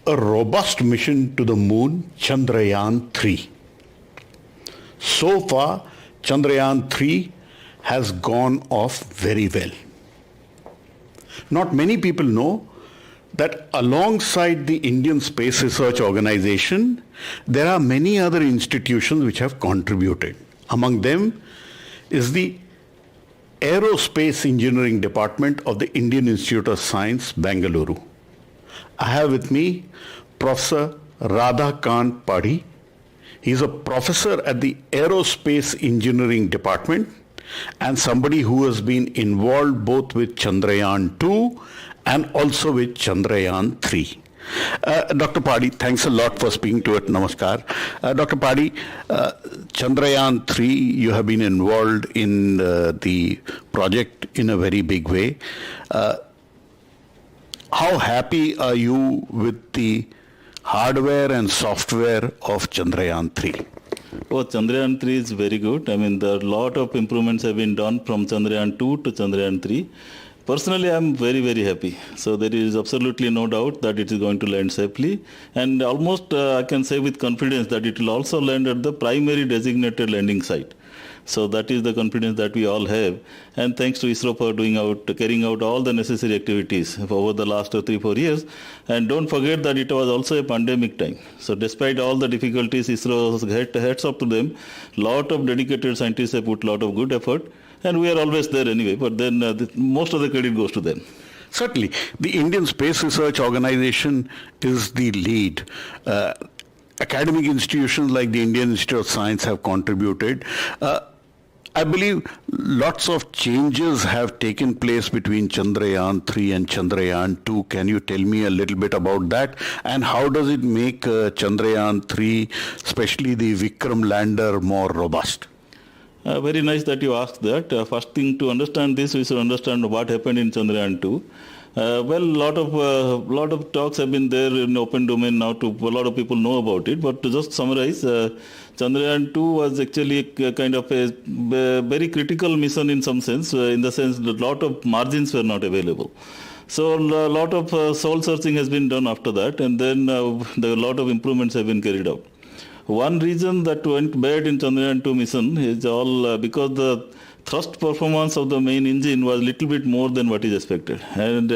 a robust mission to the moon, Chandrayaan-3. So far, Chandrayaan-3 has gone off very well. Not many people know that alongside the Indian Space Research Organization, there are many other institutions which have contributed. Among them is the Aerospace Engineering Department of the Indian Institute of Science, Bengaluru. I have with me Professor Radhakant Padhi. He is a professor at the Aerospace Engineering Department and somebody who has been involved both with Chandrayaan-2 and also with Chandrayaan-3. Dr. Padhi, thanks a lot for speaking to it. Namaskar. Dr. Padhi, Chandrayaan-3, you have been involved in the project in a very big way. How happy are you with the hardware and software of Chandrayaan-3? Oh, Chandrayaan-3 is very good. I mean, there are a lot of improvements have been done from Chandrayaan-2 to Chandrayaan-3. Personally, I am very, very happy. So there is absolutely no doubt that it is going to land safely. And almost I can say with confidence that it will also land at the primary designated landing site. So that is the confidence that we all have. And thanks to ISRO for carrying out all the necessary activities over the last 3-4 years. And don't forget that it was also a pandemic time. So despite all the difficulties, ISRO heads up to them. Lot of dedicated scientists have put a lot of good effort. And we are always there anyway, but then most of the credit goes to them. Certainly. The Indian Space Research Organization is the lead. Academic institutions like the Indian Institute of Science have contributed. I believe lots of changes have taken place between Chandrayaan-3 and Chandrayaan-2. Can you tell me a little bit about that? And how does it make Chandrayaan-3, especially the Vikram lander, more robust? Very nice that you asked that. First thing to understand this, we should understand what happened in Chandrayaan-2. Well, lot of talks have been there in open domain now. A lot of people know about it. But to just summarize, Chandrayaan-2 was actually a kind of a very critical mission in some sense, in the sense that a lot of margins were not available. So a lot of soul searching has been done after that, and then a lot of improvements have been carried out. One reason that went bad in Chandrayaan-2 mission is all because the thrust performance of the main engine was a little bit more than what is expected. And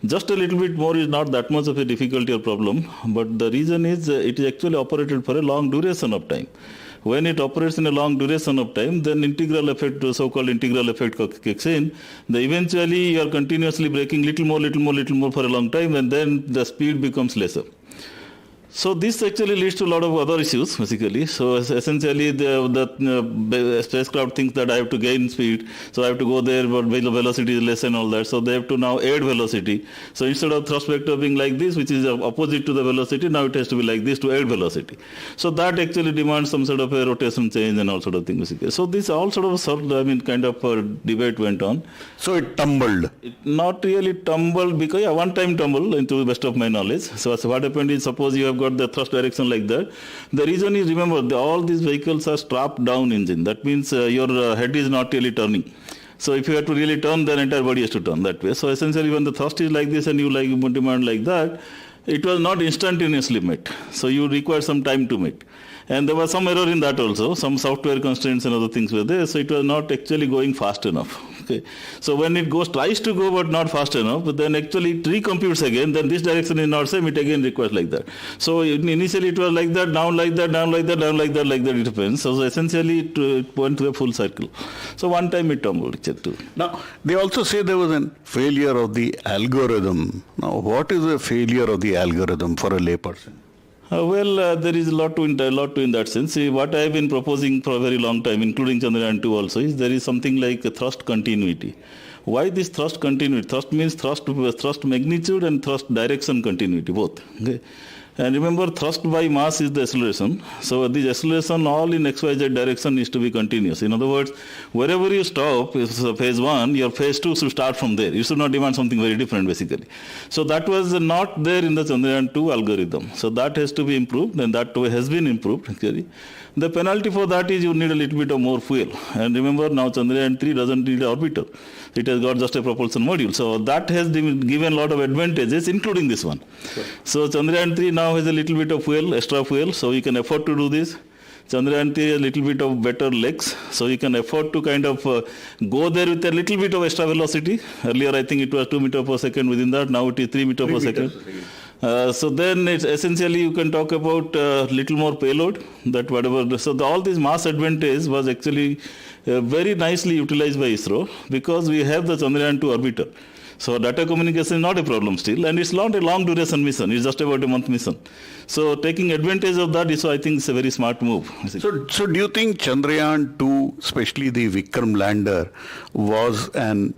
just a little bit more is not that much of a difficulty or problem. But the reason is it is actually operated for a long duration of time. When it operates in a long duration of time, then integral effect, so-called integral effect kicks in. Eventually you are continuously braking little more for a long time, and then the speed becomes lesser. So this actually leads to a lot of other issues, basically. So essentially, the spacecraft thinks that I have to gain speed, so I have to go there, but velocity is less and all that. So they have to now add velocity. So instead of thrust vector being like this, which is opposite to the velocity, now it has to be like this to add velocity. So that actually demands some sort of a rotation change and all sort of things, basically. So this all kind of debate went on. So it tumbled? It not really tumbled, because one-time tumble, into the best of my knowledge. So what happened is, suppose you have got the thrust direction like that. The reason is, remember, all these vehicles are strapped down engine. That means your head is not really turning. So if you have to really turn, then entire body has to turn that way. So essentially, when the thrust is like this and you demand like that, it was not instantaneously met. So you require some time to meet. And there was some error in that also. Some software constraints and other things were there. So it was not actually going fast enough. Okay. So when it tries to go but not fast enough, but then actually it recomputes again, then this direction is not same, it again requires like that. So initially it was like that, down like that, down like that, down like that, it depends. So essentially it went through a full cycle. So one time it tumbled. Now, they also say there was a failure of the algorithm. Now, what is a failure of the algorithm for a layperson? There is a lot to in that sense. See, what I have been proposing for a very long time, including Chandrayaan-2 also, is there is something like a thrust continuity. Why this thrust continuity? Thrust means thrust magnitude and thrust direction continuity, both. Okay? And remember, thrust by mass is the acceleration. So this acceleration all in XYZ direction needs to be continuous. In other words, wherever you stop, is phase 1, your phase 2 should start from there. You should not demand something very different, basically. So that was not there in the Chandrayaan-2 algorithm. So that has to be improved, and that has been improved, actually. The penalty for that is you need a little bit of more fuel. And remember, now Chandrayaan-3 doesn't need an orbiter. It has got just a propulsion module. So that has given a lot of advantages, including this one. Sure. So Chandrayaan-3 now has a little bit of fuel, extra fuel, so you can afford to do this. Chandrayaan-3 has a little bit of better legs, so you can afford to kind of go there with a little bit of extra velocity. Earlier, I think it was 2 meters per second. Within that, now it is 3 meters per second. So then it's essentially you can talk about little more payload, that whatever. So all this mass advantage was actually very nicely utilized by ISRO because we have the Chandrayaan-2 orbiter. So data communication is not a problem still, and it's not a long duration mission. It's just about a month mission. So taking advantage of that is, I think, it's a very smart move. So do you think Chandrayaan-2, especially the Vikram lander, was an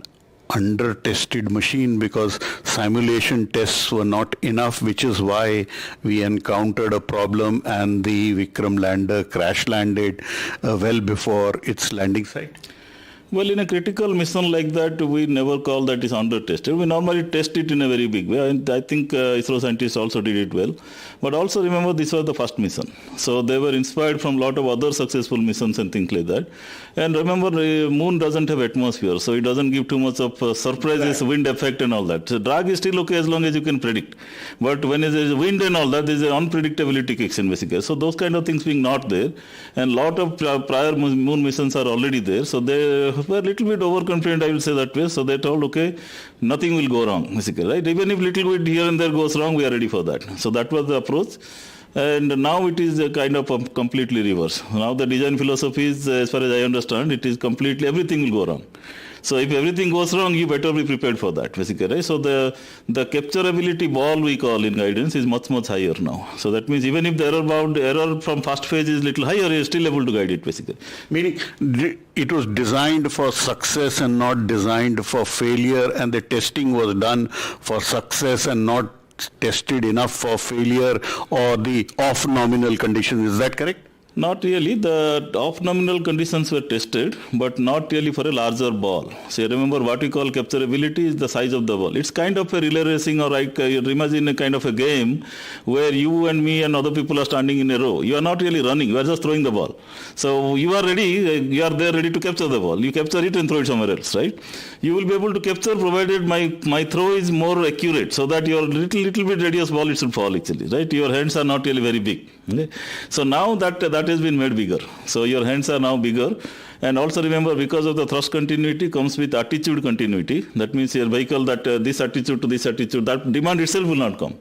under-tested machine because simulation tests were not enough, which is why we encountered a problem and the Vikram lander crash landed well before its landing site? Well, in a critical mission like that, we never call that is under-tested. We normally test it in a very big way. And I think ISRO scientists also did it well. But also remember, this was the first mission. So they were inspired from a lot of other successful missions and things like that. And remember, the moon doesn't have atmosphere, so it doesn't give too much of surprises, wind effect and all that. So drag is still okay as long as you can predict. But when there is wind and all that, there is an unpredictability kicks in basically. So those kind of things being not there. And a lot of prior moon missions are already there. So they were a little bit overconfident, I will say that way. So they told, okay, nothing will go wrong, basically, right? Even if little bit here and there goes wrong, we are ready for that. So that was the approach. And now it is a kind of completely reverse. Now the design philosophy is, as far as I understand, it is completely, everything will go wrong. So if everything goes wrong, you better be prepared for that, basically, right? So the capturability ball we call in guidance is much, much higher now. So that means even if the error from first phase is little higher, you're still able to guide it, basically. Meaning it was designed for success and not designed for failure, and the testing was done for success and not tested enough for failure or the off-nominal conditions. Is that correct? Not really. The off-nominal conditions were tested, but not really for a larger ball. So remember, what we call capturability is the size of the ball. It's kind of a relay racing, or like you imagine a kind of a game where you and me and other people are standing in a row. You are not really running. You are just throwing the ball. So you are ready. You are there ready to capture the ball. You capture it and throw it somewhere else, right? You will be able to capture provided my throw is more accurate, so that your little bit radius ball it should fall actually, right? Your hands are not really very big. Okay? So now that has been made bigger. So your hands are now bigger. And also remember, because of the thrust continuity comes with attitude continuity. That means your vehicle that this attitude to this attitude, that demand itself will not come.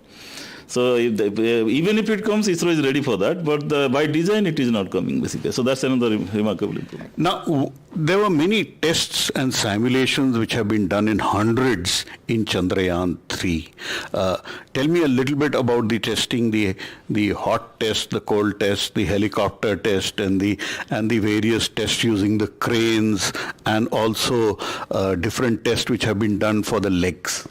So even if it comes, ISRO is ready for that, but by design it is not coming basically. So that's another remarkable improvement. Now, there were many tests and simulations which have been done in hundreds in Chandrayaan-3. Tell me a little bit about the testing, the hot test, the cold test, the helicopter test, and the various tests using the cranes, and also different tests which have been done for the legs.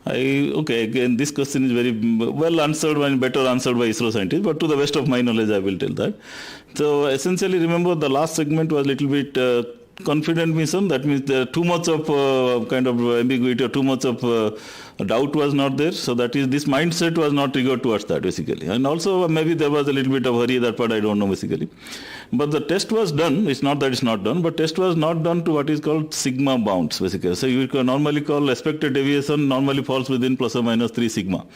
Again, this question is very well answered and better answered by ISRO scientists, but to the best of my knowledge, I will tell that. So essentially, remember the last segment was a little bit confident mission. That means there too much of kind of ambiguity or too much of doubt was not there. So that is, this mindset was not triggered towards that basically. And also maybe there was a little bit of hurry, that part I don't know basically. But the test was done. It's not that it's not done, but test was not done to what is called sigma bounds basically. So you can normally call expected deviation normally falls within plus or minus 3 sigma.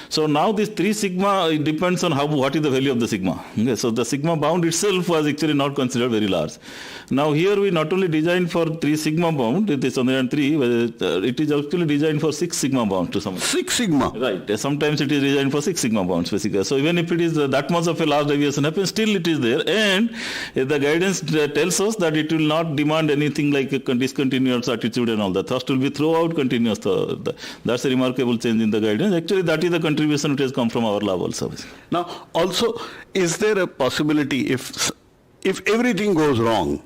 So now this 3 sigma, it depends on what is the value of the sigma. Okay, so the sigma bound itself was actually not considered very large. Now here we not only designed for 3 sigma bound, it is Chandrayaan-3, it is actually designed for 6 sigma bound to some extent. 6 sigma? Right. Sometimes it is designed for 6 sigma bounds basically. So even if it is that much of a large deviation happens, still it is there. And the guidance tells us that it will not demand anything like a discontinuous attitude and all that. Thrust will be throughout continuous. That's a remarkable change in the guidance. Actually, that is the contribution which has come from our lab also. Now, also, is there a possibility if everything goes wrong?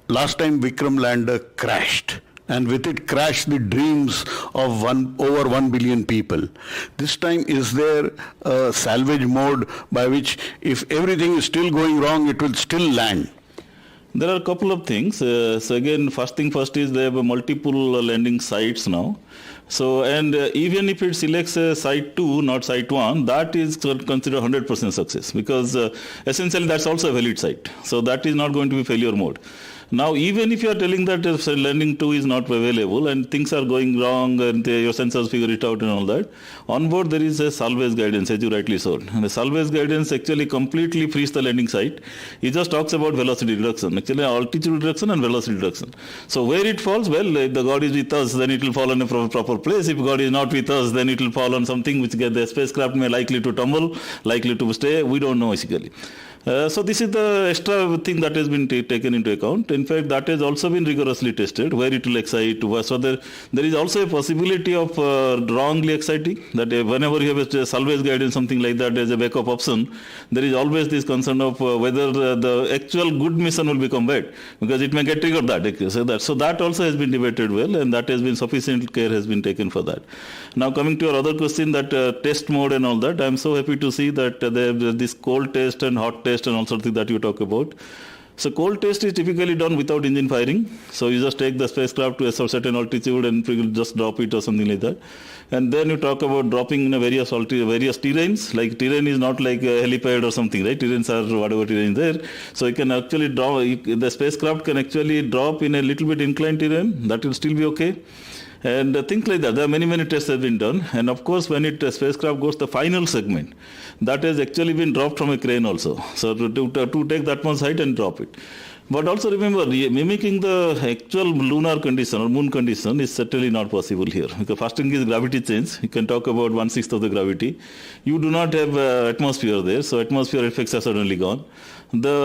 Last time Vikram lander crashed and with it crashed the dreams of over 1 billion people. This time, is there a salvage mode by which if everything is still going wrong, it will still land? There are a couple of things. So again, first thing first is they have multiple landing sites now. So, and even if it selects site 2, not site 1, that is considered 100% success, because essentially that's also a valid site. So that is not going to be failure mode. Now, even if you are telling that landing 2 is not available and things are going wrong and your sensors figure it out and all that, on board there is a salvage guidance, as you rightly said. And the salvage guidance actually completely frees the landing site. It just talks about velocity reduction, actually altitude reduction and velocity reduction. So where it falls, well, if the God is with us, then it will fall on a proper place. If God is not with us, then it will fall on something which the spacecraft may likely to tumble, likely to stay. We don't know basically. So this is the extra thing that has been taken into account. In fact, that has also been rigorously tested, where it will excite. So there is also a possibility of wrongly exciting, that whenever you have a salvage guidance, something like that, as a backup option, there is always this concern of whether the actual good mission will become bad, because it may get triggered that. So that also has been debated well, and that has been sufficient care has been taken for that. Now coming to your other question, that test mode and all that, I am so happy to see that there is this cold test and hot test and all sorts of that you talk about. So cold test is typically done without engine firing. So you just take the spacecraft to a certain altitude and just drop it or something like that. And then you talk about dropping in a various terrains. Like terrain is not like a helipad or something, right? Terrains are whatever terrain is there. So you can actually drop, the spacecraft can actually drop in a little bit inclined terrain. That will still be okay. And things like that. There are many tests have been done. And of course, when it spacecraft goes to the final segment, that has actually been dropped from a crane also. So to take that much height and drop it. But also remember, mimicking the actual lunar condition or moon condition is certainly not possible here. Because first thing is gravity change. You can talk about 1/6 of the gravity. You do not have atmosphere there, so atmosphere effects are suddenly gone.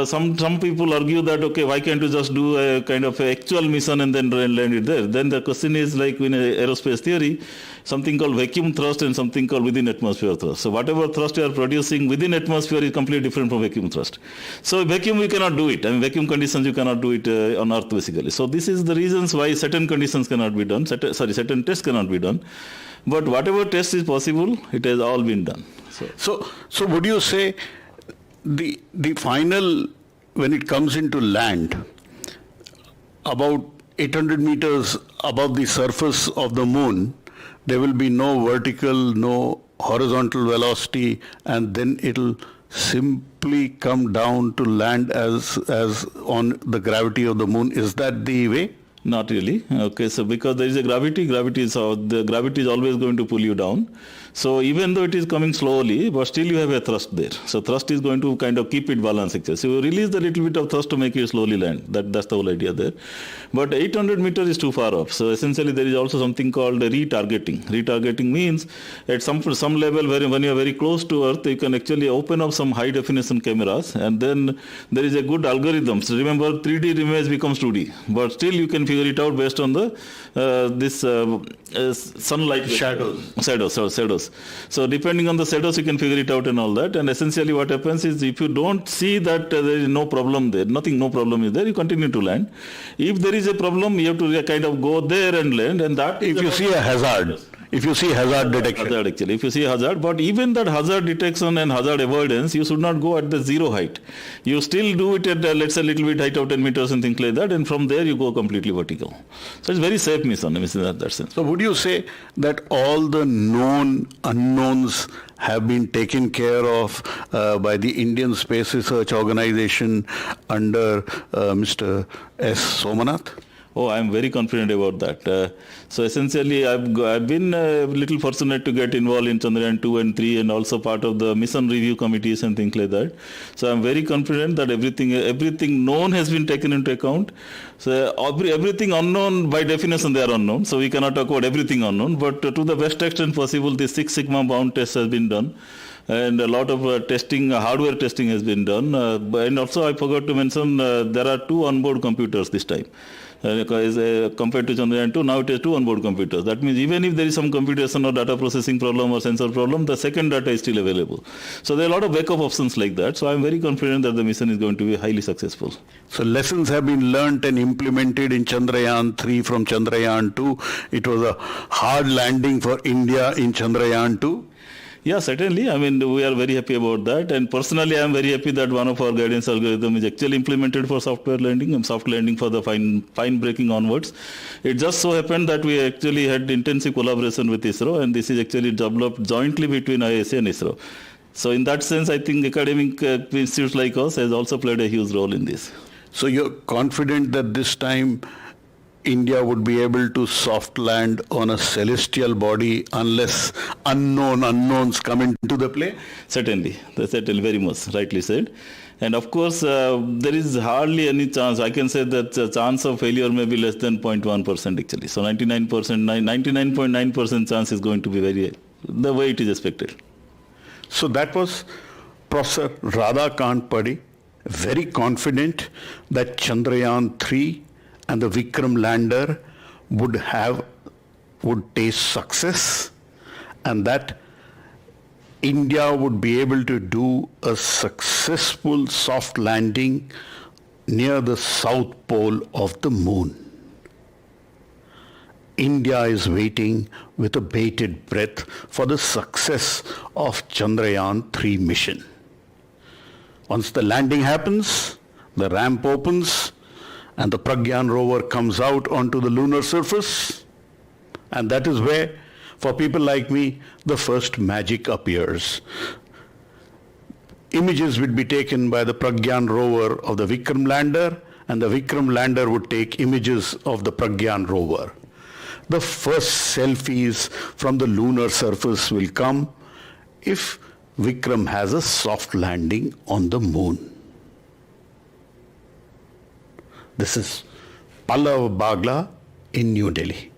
Some people argue that, okay, why can't you just do a kind of actual mission and then land it there? Then the question is, like in aerospace theory, something called vacuum thrust and something called within atmosphere thrust. So whatever thrust you are producing within atmosphere is completely different from vacuum thrust. So vacuum we cannot do it. I mean, vacuum conditions you cannot do it on Earth basically. So this is the reasons why certain conditions cannot be done. Certain tests cannot be done. But whatever test is possible, it has all been done. So would you say the final, when it comes into land, about 800 meters above the surface of the moon, there will be no vertical, no horizontal velocity, and then it'll simply come down to land as on the gravity of the moon. Is that the way? Not really. Okay, so because there is a gravity is always going to pull you down. So even though it is coming slowly, but still you have a thrust there. So thrust is going to kind of keep it balanced. Actually. So you release the little bit of thrust to make you slowly land. That's the whole idea there. But 800 meters is too far off. So essentially there is also something called retargeting. Retargeting means at some level when you are very close to Earth, you can actually open up some high definition cameras, and then there is a good algorithm. So remember, 3D image becomes 2D, but still you can figure it out based on the sunlight shadows. So depending on the shadows, you can figure it out and all that. And essentially what happens is, if you don't see that there is no problem there, no problem is there, you continue to land. If there is a problem, you have to kind of go there and land. And that if you see a hazard. If you see hazard detection. Hazard actually, if you see hazard, but even that hazard detection and hazard avoidance, you should not go at the zero height. You still do it at, let's say, a little bit height of 10 meters and things like that, and from there you go completely vertical. So it's very safe mission in that sense. So would you say that all the known unknowns have been taken care of by the Indian Space Research Organization under Mr. S. Somanath? Oh, I'm very confident about that. So essentially, I've been a little fortunate to get involved in Chandrayaan-2 and 3 and also part of the mission review committees and things like that. So I'm very confident that everything known has been taken into account. So everything unknown, by definition, they are unknown. So we cannot talk about everything unknown. But to the best extent possible, the Six Sigma bound test has been done. And a lot of testing, hardware testing has been done. And also I forgot to mention, there are 2 onboard computers this time. compared to Chandrayaan-2, now it has 2 onboard computers. That means even if there is some computation or data processing problem or sensor problem, the second data is still available. So there are a lot of backup options like that. So I'm very confident that the mission is going to be highly successful. So lessons have been learnt and implemented in Chandrayaan-3 from Chandrayaan-2. It was a hard landing for India in Chandrayaan-2. Yeah, certainly. I mean, we are very happy about that. And personally, I am very happy that one of our guidance algorithm is actually implemented for software landing and soft landing for the fine braking onwards. It just so happened that we actually had intensive collaboration with ISRO, and this is actually developed jointly between ISA and ISRO. So in that sense, I think academic institutes like us has also played a huge role in this. So you're confident that this time India would be able to soft land on a celestial body unless unknowns come into the play? Certainly, very much, rightly said. And of course, there is hardly any chance. I can say that the chance of failure may be less than 0.1% actually. So 99.9% chance is going to be the way it is expected. So that was Professor Radhakant Padhi, very confident that Chandrayaan-3 and the Vikram lander would taste success, and that India would be able to do a successful soft landing near the south pole of the moon. India is waiting with a bated breath for the success of Chandrayaan-3 mission. Once the landing happens, the ramp opens, and the Pragyan rover comes out onto the lunar surface. And that is where, for people like me, the first magic appears. Images would be taken by the Pragyan rover of the Vikram lander, and the Vikram lander would take images of the Pragyan rover. The first selfies from the lunar surface will come if Vikram has a soft landing on the moon. This is Pallava, Bagla in New Delhi.